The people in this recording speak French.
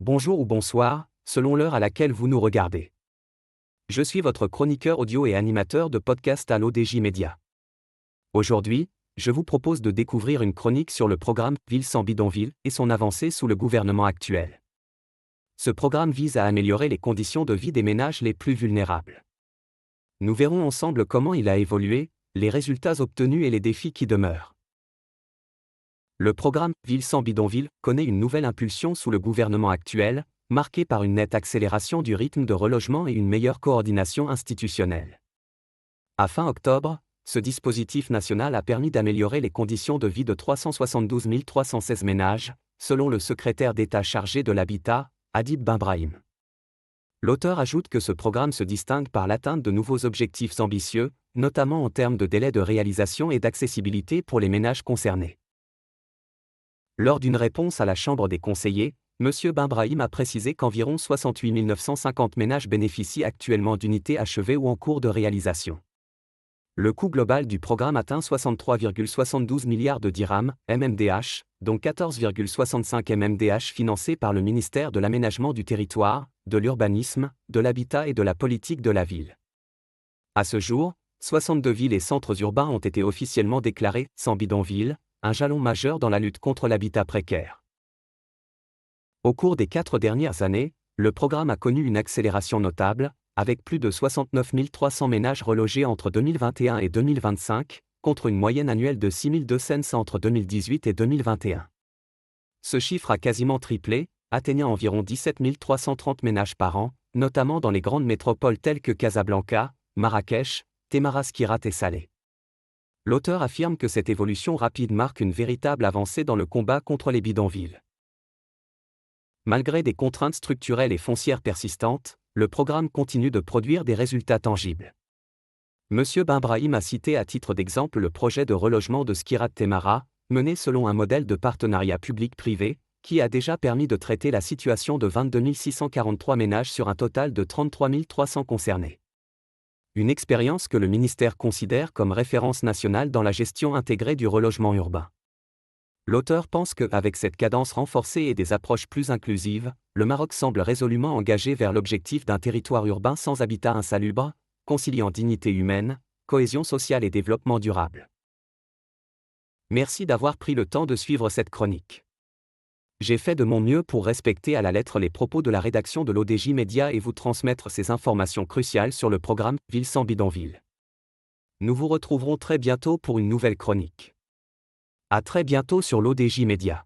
Bonjour ou bonsoir, selon l'heure à laquelle vous nous regardez. Je suis votre chroniqueur audio et animateur de podcast à l'ODJ Média. Aujourd'hui, je vous propose de découvrir une chronique sur le programme Ville sans bidonville et son avancée sous le gouvernement actuel. Ce programme vise à améliorer les conditions de vie des ménages les plus vulnérables. Nous verrons ensemble comment il a évolué, les résultats obtenus et les défis qui demeurent. Le programme Ville sans bidonville connaît une nouvelle impulsion sous le gouvernement actuel, marquée par une nette accélération du rythme de relogement et une meilleure coordination institutionnelle. À fin octobre, ce dispositif national a permis d'améliorer les conditions de vie de 372 316 ménages, selon le secrétaire d'État chargé de l'habitat, Hadib Benbrahim. L'auteur ajoute que ce programme se distingue par l'atteinte de nouveaux objectifs ambitieux, notamment en termes de délai de réalisation et d'accessibilité pour les ménages concernés. Lors d'une réponse à la Chambre des conseillers, M. Benbrahim a précisé qu'environ 68 950 ménages bénéficient actuellement d'unités achevées ou en cours de réalisation. Le coût global du programme atteint 63,72 milliards de dirhams, MMDH, dont 14,65 MMDH financés par le ministère de l'Aménagement du Territoire, de l'Urbanisme, de l'Habitat et de la Politique de la Ville. À ce jour, 62 villes et centres urbains ont été officiellement déclarés sans bidonville, un jalon majeur dans la lutte contre l'habitat précaire. Au cours des 4 dernières années, le programme a connu une accélération notable, avec plus de 69 300 ménages relogés entre 2021 et 2025, contre une moyenne annuelle de 6 200 entre 2018 et 2021. Ce chiffre a quasiment triplé, atteignant environ 17 330 ménages par an, notamment dans les grandes métropoles telles que Casablanca, Marrakech, Témaraskirat et Salé. L'auteur affirme que cette évolution rapide marque une véritable avancée dans le combat contre les bidonvilles. Malgré des contraintes structurelles et foncières persistantes, le programme continue de produire des résultats tangibles. M. Benbrahim a cité à titre d'exemple le projet de relogement de Skirat Témara, mené selon un modèle de partenariat public-privé, qui a déjà permis de traiter la situation de 22 643 ménages sur un total de 33 300 concernés. Une expérience que le ministère considère comme référence nationale dans la gestion intégrée du relogement urbain. L'auteur pense qu'avec cette cadence renforcée et des approches plus inclusives, le Maroc semble résolument engagé vers l'objectif d'un territoire urbain sans habitat insalubre, conciliant dignité humaine, cohésion sociale et développement durable. Merci d'avoir pris le temps de suivre cette chronique. J'ai fait de mon mieux pour respecter à la lettre les propos de la rédaction de l'ODJ Média et vous transmettre ces informations cruciales sur le programme Ville sans bidonville. Nous vous retrouverons très bientôt pour une nouvelle chronique. À très bientôt sur l'ODJ Média.